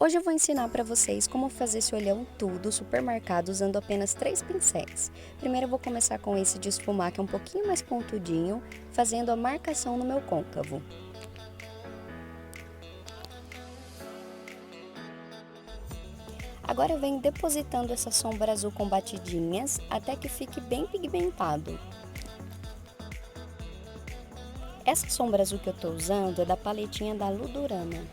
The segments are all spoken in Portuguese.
Hoje eu vou ensinar para vocês como fazer esse olhão tudo supermercado usando apenas 3 pincéis. Primeiro eu vou começar com esse de esfumar que é um pouquinho mais pontudinho, fazendo a marcação no meu côncavo. Agora eu venho depositando essa sombra azul com batidinhas até que fique bem pigmentado. Essa sombra azul que eu estou usando é da paletinha da Ludurama.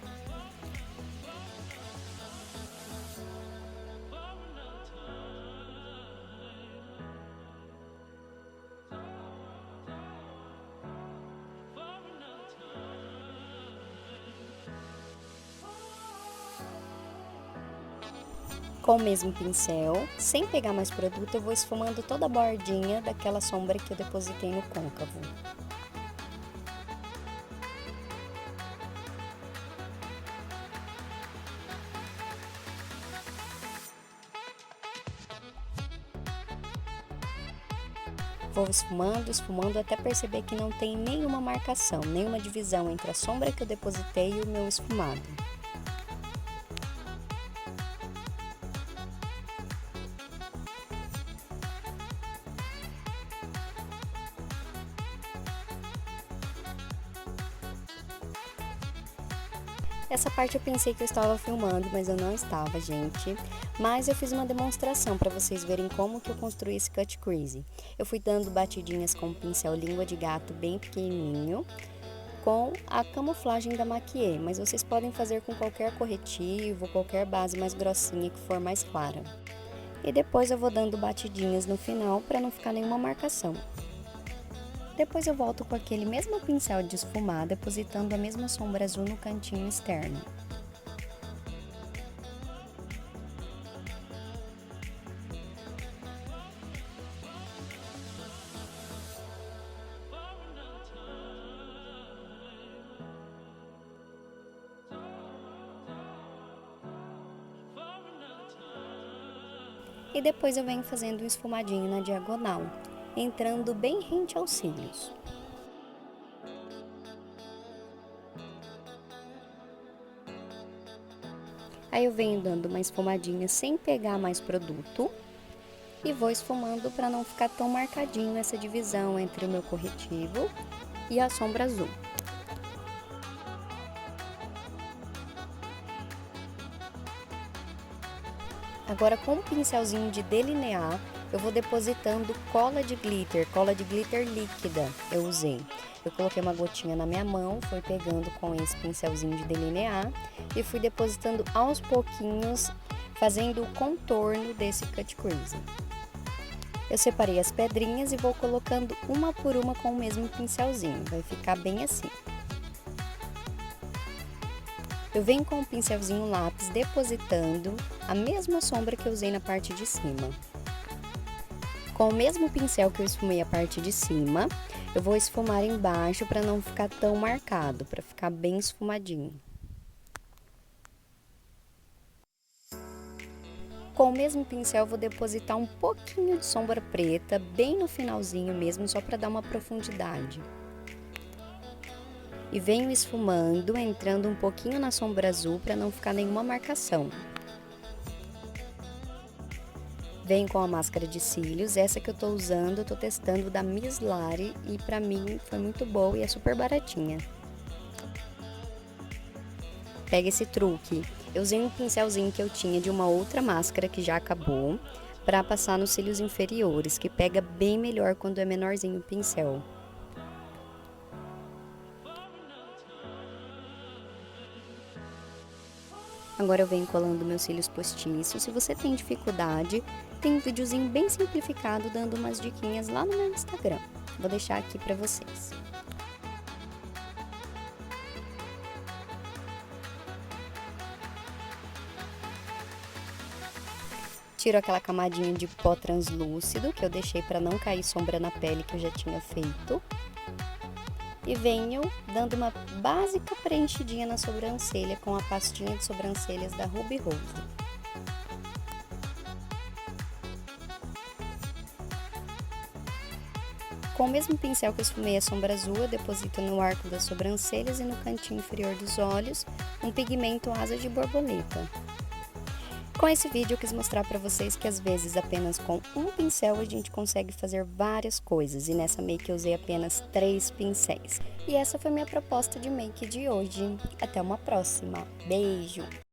Com o mesmo pincel, sem pegar mais produto, eu vou esfumando toda a bordinha daquela sombra que eu depositei no côncavo. Vou esfumando, esfumando até perceber que não tem nenhuma marcação, nenhuma divisão entre a sombra que eu depositei e o meu esfumado. Essa parte eu pensei que eu estava filmando, mas eu não estava, gente. Mas eu fiz uma demonstração para vocês verem como que eu construí esse cut crease. Eu fui dando batidinhas com o pincel língua de gato bem pequenininho, com a camuflagem da Maquiê, mas vocês podem fazer com qualquer corretivo, qualquer base mais grossinha que for mais clara. E depois eu vou dando batidinhas no final para não ficar nenhuma marcação. Depois eu volto com aquele mesmo pincel de esfumar, depositando a mesma sombra azul no cantinho externo. E depois eu venho fazendo um esfumadinho na diagonal, entrando bem rente aos cílios. Aí eu venho dando uma esfumadinha sem pegar mais produto e vou esfumando para não ficar tão marcadinho essa divisão entre o meu corretivo e a sombra azul. Agora com um pincelzinho de delinear, eu vou depositando cola de glitter líquida eu usei. Eu coloquei uma gotinha na minha mão, fui pegando com esse pincelzinho de delinear e fui depositando aos pouquinhos, fazendo o contorno desse cut crease. Eu separei as pedrinhas e vou colocando uma por uma com o mesmo pincelzinho, vai ficar bem assim. Eu venho com o pincelzinho lápis depositando a mesma sombra que eu usei na parte de cima. Com o mesmo pincel que eu esfumei a parte de cima, eu vou esfumar embaixo para não ficar tão marcado, para ficar bem esfumadinho. Com o mesmo pincel, eu vou depositar um pouquinho de sombra preta, bem no finalzinho mesmo, só para dar uma profundidade. E venho esfumando, entrando um pouquinho na sombra azul para não ficar nenhuma marcação. Venho com a máscara de cílios, essa que eu tô usando, eu tô testando da Miss Lari e pra mim foi muito boa e é super baratinha. Pega esse truque. Eu usei um pincelzinho que eu tinha de uma outra máscara que já acabou, pra passar nos cílios inferiores, que pega bem melhor quando é menorzinho o pincel. Agora eu venho colando meus cílios postiços. Se você tem dificuldade, tem um videozinho bem simplificado dando umas diquinhas lá no meu Instagram. Vou deixar aqui pra vocês. Tiro aquela camadinha de pó translúcido que eu deixei para não cair sombra na pele que eu já tinha feito. E venho dando uma básica preenchidinha na sobrancelha com a pastinha de sobrancelhas da Ruby Rose. Com o mesmo pincel que eu esfumei a sombra azul, eu deposito no arco das sobrancelhas e no cantinho inferior dos olhos um pigmento asa de borboleta. Com esse vídeo eu quis mostrar para vocês que às vezes apenas com um pincel a gente consegue fazer várias coisas, e nessa make eu usei apenas 3 pincéis. E essa foi minha proposta de make de hoje. Até uma próxima. Beijo!